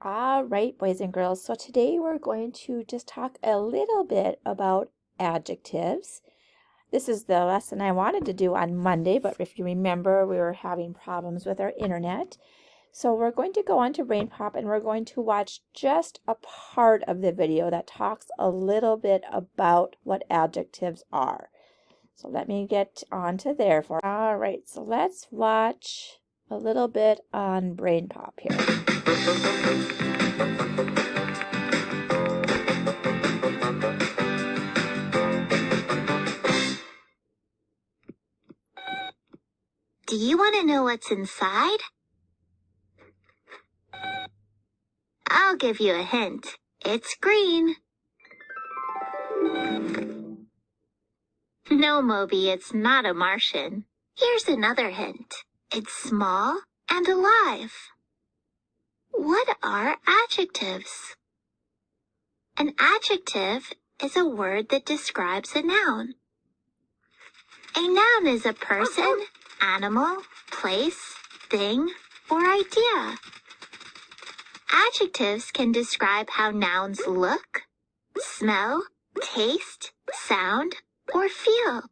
All right, boys and girls, so today we're going to just talk a little bit about adjectives. This is the lesson I wanted to do on Monday, but if you remember, we were having problems with our internet. So we're going to go on to BrainPop and we're going to watch just a part of the video that talks a little bit about what adjectives are. So let me get on to there for. All right, so let's watch a little bit on BrainPop here. Do you want to know what's inside? I'll give you a hint. It's green. No, Moby, it's not a Martian. Here's another hint. It's small and alive. What are adjectives? An adjective is a word that describes a noun. A noun is a person, animal, place, thing, or idea. Adjectives can describe how nouns look, smell, taste, sound, or feel.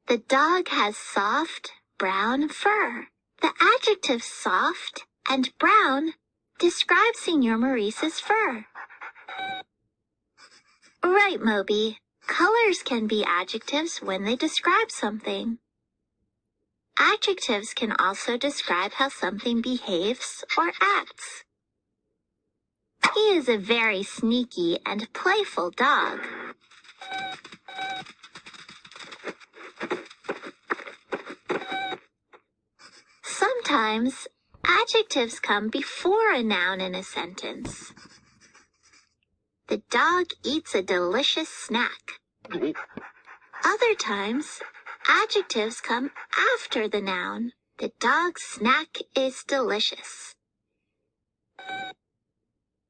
The dog has soft, brown fur. The adjective soft and brown describe Senor Maurice's fur. Right, Moby. Colors can be adjectives when they describe something. Adjectives can also describe how something behaves or acts. He is a very sneaky and playful dog. Sometimes, adjectives come before a noun in a sentence. The dog eats a delicious snack. Other times, adjectives come after the noun. The dog's snack is delicious.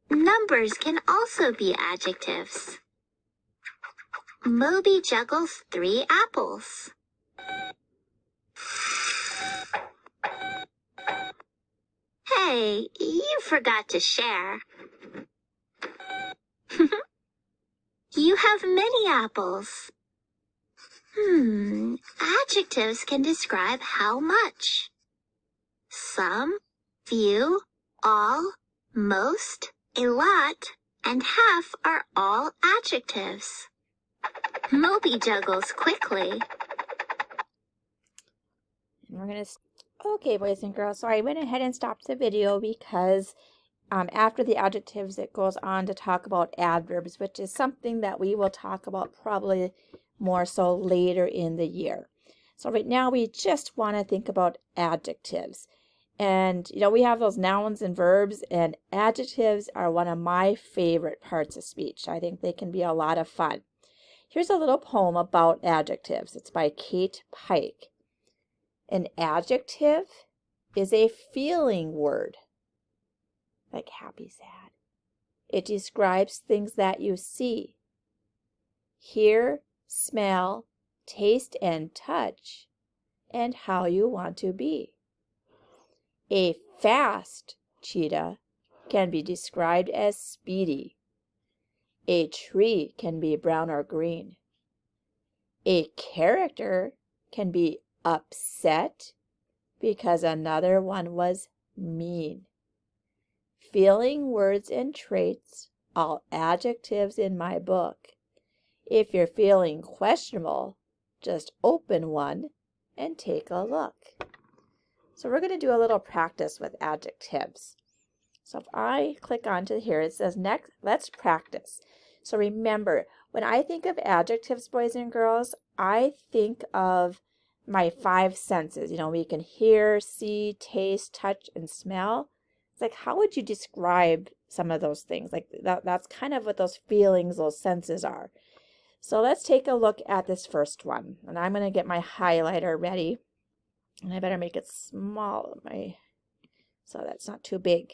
Numbers can also be adjectives. Moby juggles 3 apples. Hey, you forgot to share. You have many apples. Adjectives can describe how much. Some, few, all, most, a lot, and half are all adjectives. Moby juggles quickly. Okay, boys and girls, so I went ahead and stopped the video because after the adjectives, it goes on to talk about adverbs, which is something that we will talk about probably more so later in the year. So right now, we just want to think about adjectives. And, we have those nouns and verbs, and adjectives are one of my favorite parts of speech. I think they can be a lot of fun. Here's a little poem about adjectives. It's by Kate Pike. An adjective is a feeling word, like happy, sad. It describes things that you see, hear, smell, taste, and touch, and how you want to be. A fast cheetah can be described as speedy. A tree can be brown or green. A character can be upset because another one was mean. Feeling, words, and traits, all adjectives in my book. If you're feeling questionable, just open one and take a look. So we're going to do a little practice with adjectives. So if I click onto here, it says next, let's practice. So remember, when I think of adjectives, boys and girls, I think of my 5 senses. We can hear, see, taste, touch, and smell. It's like, how would you describe some of those things? Like that's kind of what those feelings, those senses are. So let's take a look at this first one. And I'm going to get my highlighter ready. And I better make it small, so that's not too big.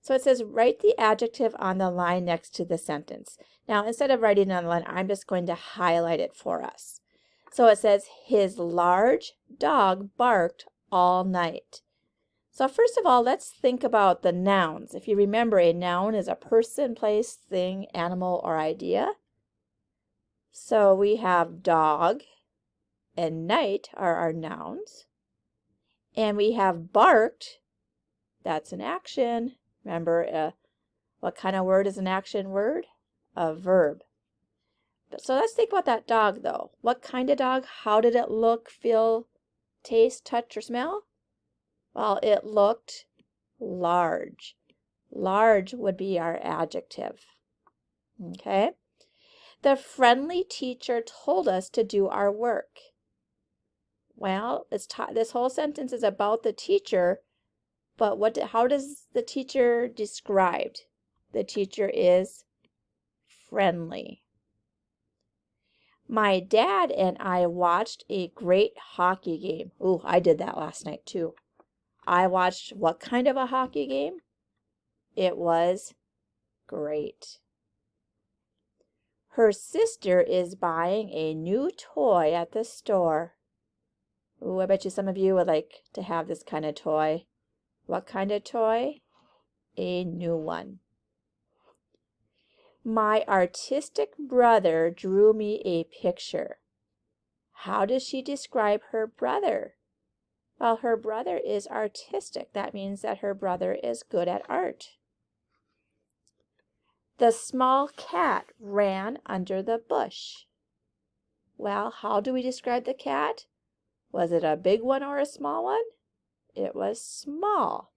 So it says, write the adjective on the line next to the sentence. Now, instead of writing it on the line, I'm just going to highlight it for us. So it says, his large dog barked all night. So first of all, let's think about the nouns. If you remember, a noun is a person, place, thing, animal, or idea. So we have dog and night are our nouns. And we have barked, that's an action. Remember, what kind of word is an action word? A verb. So let's think about that dog though. What kind of dog? How did it look, feel, taste, touch, or smell? Well, it looked large. Large would be our adjective. Okay? The friendly teacher told us to do our work. Well, this whole sentence is about the teacher, but how does the teacher described? The teacher is friendly. My dad and I watched a great hockey game. Ooh, I did that last night too. I watched what kind of a hockey game? It was great. Her sister is buying a new toy at the store. Ooh, I bet you some of you would like to have this kind of toy. What kind of toy? A new one. My artistic brother drew me a picture. How does she describe her brother? Well, her brother is artistic. That means that her brother is good at art. The small cat ran under the bush. Well, how do we describe the cat? Was it a big one or a small one? It was small.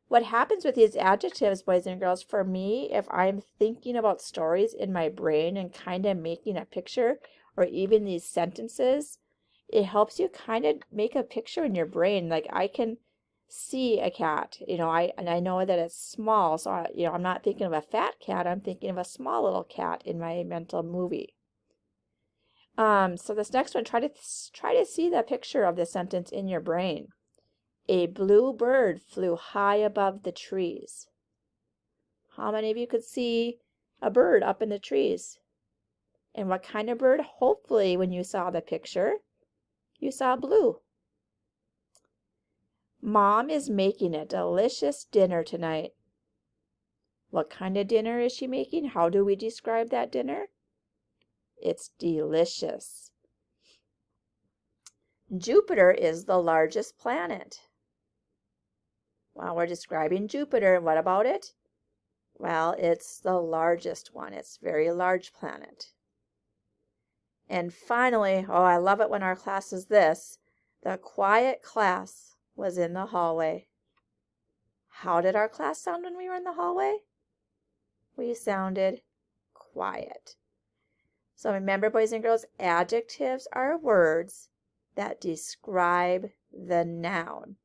What happens with these adjectives, boys and girls, for me, if I'm thinking about stories in my brain and kind of making a picture, or even these sentences, it helps you kind of make a picture in your brain. Like I can see a cat, I know that it's small, so I'm not thinking of a fat cat, I'm thinking of a small little cat in my mental movie. So this next one, try to see the picture of the sentence in your brain. A blue bird flew high above the trees. How many of you could see a bird up in the trees? And what kind of bird? Hopefully, when you saw the picture, you saw blue. Mom is making a delicious dinner tonight. What kind of dinner is she making? How do we describe that dinner? It's delicious. Jupiter is the largest planet. Well, we're describing Jupiter. What about it? Well, it's the largest one. It's a very large planet. And finally, oh, I love it when our class is this. The quiet class was in the hallway. How did our class sound when we were in the hallway? We sounded quiet. So remember, boys and girls, adjectives are words that describe the noun.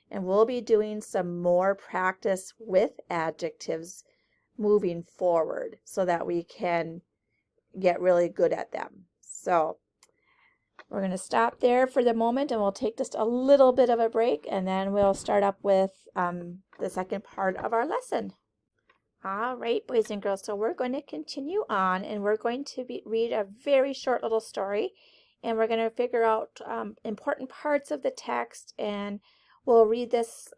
And we'll be doing some more practice with adjectives moving forward so that we can get really good at them. So we're going to stop there for the moment and we'll take just a little bit of a break and then we'll start up with the second part of our lesson. All right, boys and girls, so we're going to continue on and we're going to read a very short little story and we're going to figure out important parts of the text, and we'll read this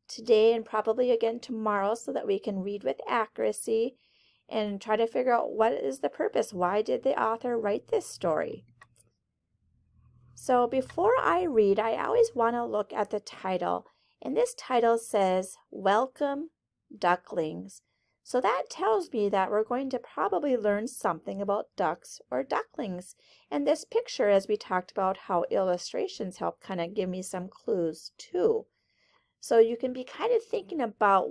today and probably again tomorrow so that we can read with accuracy and try to figure out what is the purpose. Why did the author write this story? So before I read, I always want to look at the title. And this title says, Welcome, Ducklings. So that tells me that we're going to probably learn something about ducks or ducklings. And this picture, as we talked about how illustrations help kind of give me some clues too. So you can be kind of thinking about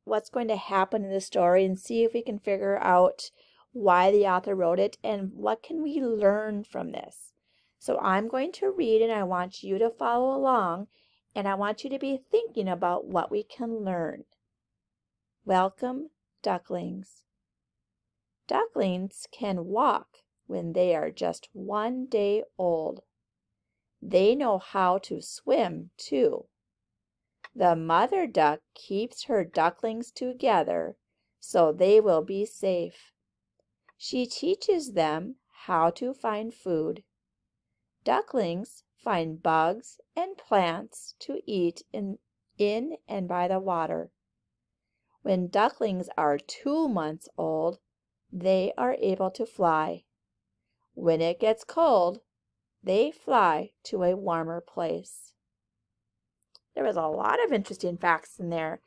what's going to happen in the story and see if we can figure out why the author wrote it and what can we learn from this. So I'm going to read and I want you to follow along and I want you to be thinking about what we can learn. Welcome, ducklings. Ducklings can walk when they are just 1 day old. They know how to swim too. The mother duck keeps her ducklings together so they will be safe. She teaches them how to find food. Ducklings find bugs and plants to eat in in and by the water. When ducklings are 2 months old, they are able to fly. When it gets cold, they fly to a warmer place. There was a lot of interesting facts in there.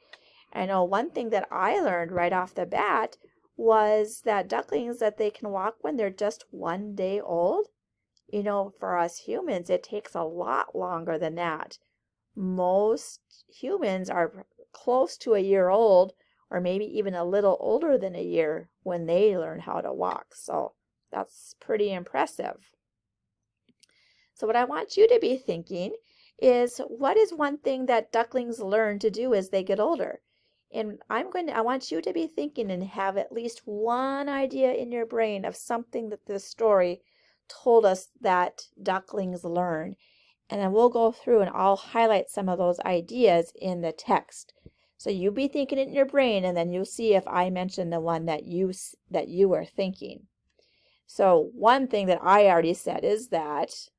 I know one thing that I learned right off the bat was that ducklings, that they can walk when they're just 1 day old. You know, for us humans, it takes a lot longer than that. Most humans are close to a year old, or maybe even a little older than a year when they learn how to walk. So that's pretty impressive. So what I want you to be thinking is, what is one thing that ducklings learn to do as they get older? And I want you to be thinking and have at least one idea in your brain of something that this story told us that ducklings learn. And then we'll go through and I'll highlight some of those ideas in the text. So you be thinking it in your brain, and then you'll see if I mention the one that you were thinking. So one thing that I already said is that,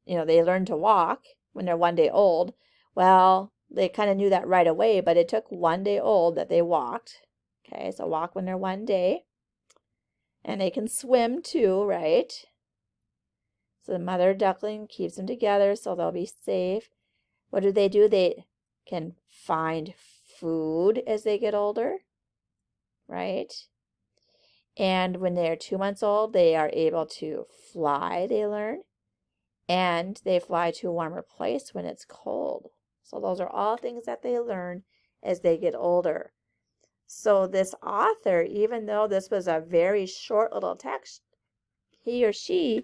they learn to walk when they're 1 day old. Well, they kind of knew that right away, but it took 1 day old that they walked. Okay, so walk when they're 1 day. And they can swim too, right? So the mother duckling keeps them together so they'll be safe. What do? They can find food as they get older, right? And when they're 2 months old, they are able to fly, they learn. And they fly to a warmer place when it's cold. So those are all things that they learn as they get older. So this author, even though this was a very short little text, he or she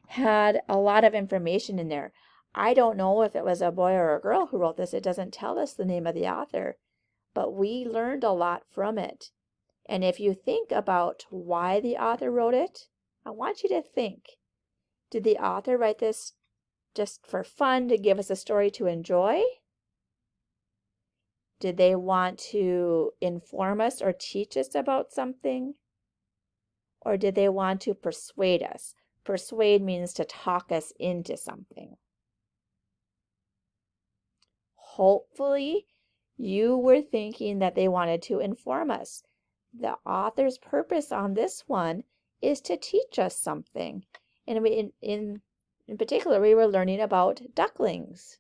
had a lot of information in there. I don't know if it was a boy or a girl who wrote this. It doesn't tell us the name of the author, but we learned a lot from it. And if you think about why the author wrote it, I want you to think, did the author write this just for fun, to give us a story to enjoy? Did they want to inform us or teach us about something? Or did they want to persuade us? Persuade means to talk us into something. Hopefully, you were thinking that they wanted to inform us. The author's purpose on this one is to teach us something. And in particular, we were learning about ducklings.